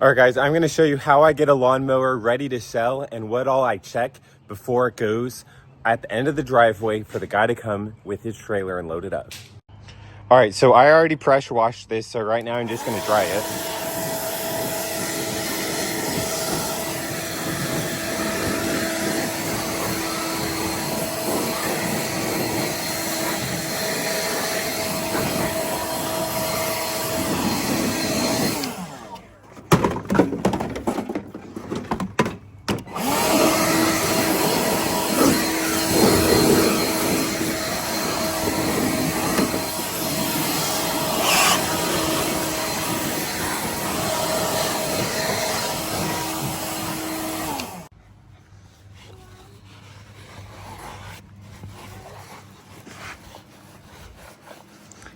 All right, guys, I'm gonna show you how I get a lawnmower ready to sell and what all I check before it goes at the end of the driveway for the guy to come with his trailer and load it up. All right, so I already pressure washed this, so right now I'm just gonna dry it.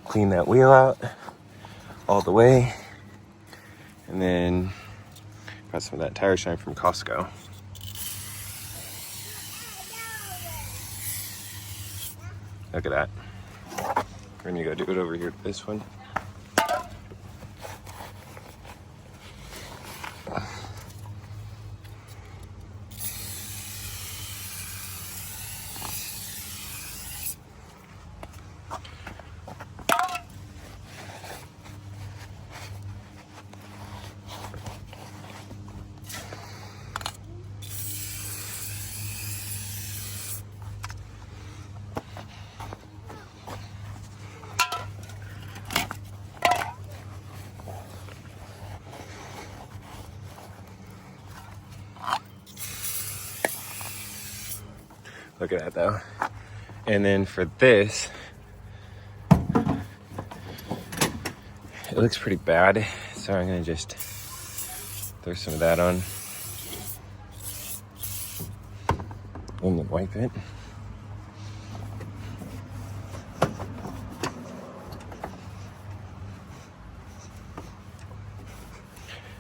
Clean that wheel out all the way, and then got some of that tire shine from Costco. Look at that. We're gonna go do it over here to this one. Look at that though. And then for this, it looks pretty bad, so I'm gonna just throw some of that on and then wipe it.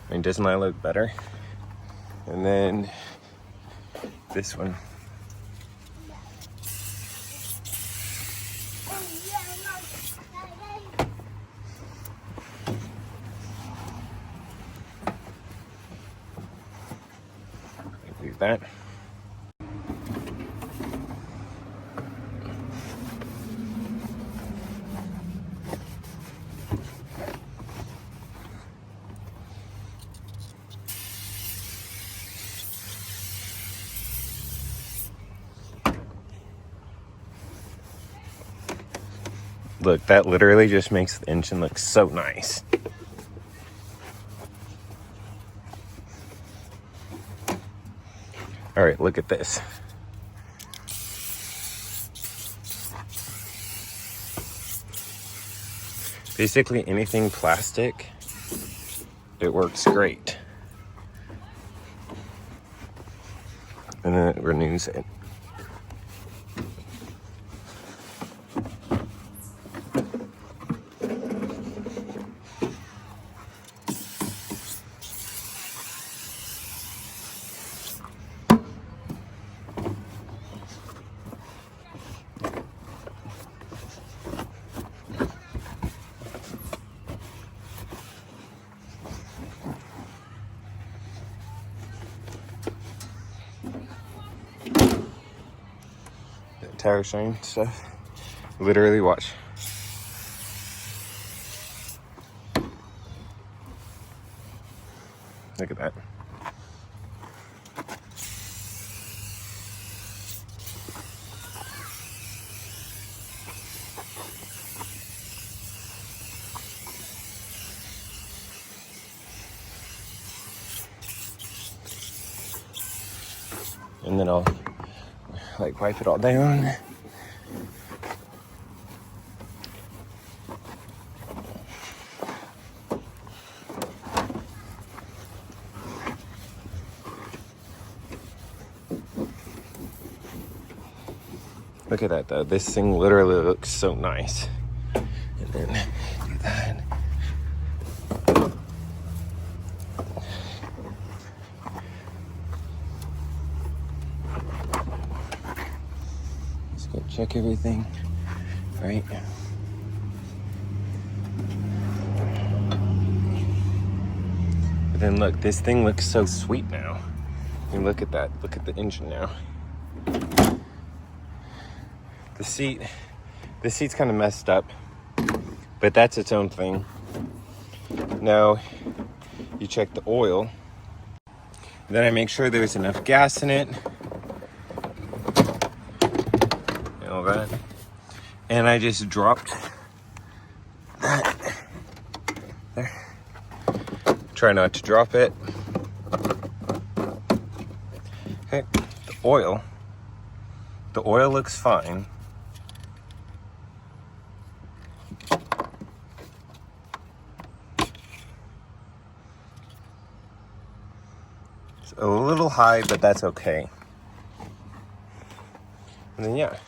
I mean, doesn't that look better? And then this one. Leave that. Look, that literally just makes the engine look so nice. All right, look at this. Basically anything plastic, it works great. And then it renews it. Tire shine stuff. Literally, watch. Look at that. And then I'll like wipe it all down. Look at that though. This thing literally looks so nice. And then do that. Let's go check everything. Right. But then look, this thing looks so sweet now. I mean, look at that. Look at the engine now. The seat's kind of messed up, but that's its own thing. Now, you check the oil. Then I make sure there's enough gas in it. And all that. And I just dropped that there. Try not to drop it. Okay, the oil looks fine. It's a little high, but that's okay. And then yeah,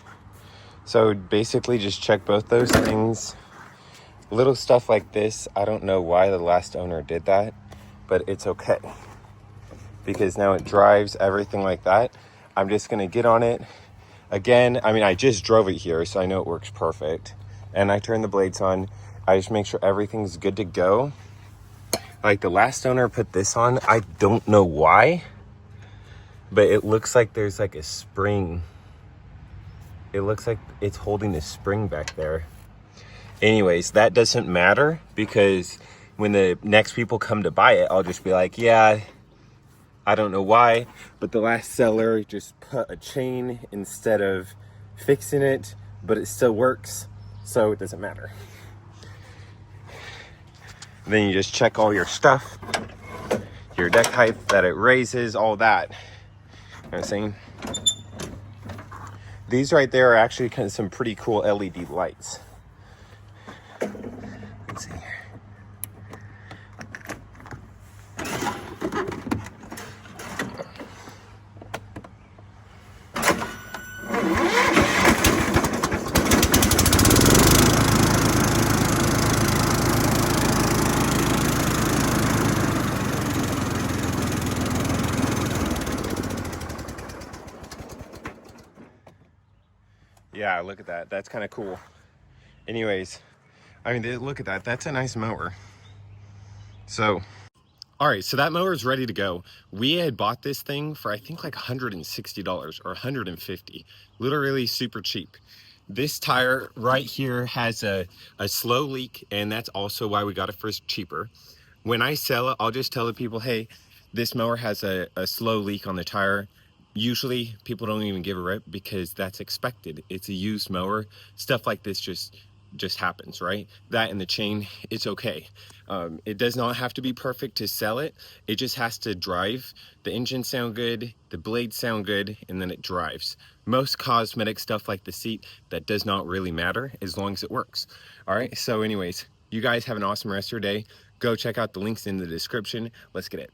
so basically just check both those things. Little stuff like this, I don't know why the last owner did that, but it's okay. Because now it drives, everything like that. I'm just gonna get on it. Again, I mean, I just drove it here, so I know it works perfect. And I turn the blades on. I just make sure everything's good to go. Like the last owner put this on, I don't know why, but it looks like there's like a spring. It looks like it's holding the spring back there. Anyways, that doesn't matter because when the next people come to buy it, I'll just be like, yeah, I don't know why, but the last seller just put a chain instead of fixing it, but it still works, so it doesn't matter. Then you just check all your stuff, your deck height, that it raises, all that. You know what I'm saying? These right there are actually kind of some pretty cool LED lights. Let's see here. Yeah, look at that. That's kind of cool. Anyways, I mean, look at that. That's a nice mower. So, all right, so that mower is ready to go. We had bought this thing for I think like $160 or $150. Literally super cheap. This tire right here has a slow leak, and that's also why we got it for cheaper. When I sell it, I'll just tell the people, hey, this mower has a slow leak on the tire. Usually people don't even give a rip because that's expected. It's a used mower. Stuff like this just happens, right? That and the chain, it's okay. It does not have to be perfect to sell it. It just has to drive. The engine sound good, the blades sound good, and then it drives. Most cosmetic stuff like the seat, that does not really matter as long as it works. All right, so anyways, you guys have an awesome rest of your day. Go check out the links in the description. Let's get it.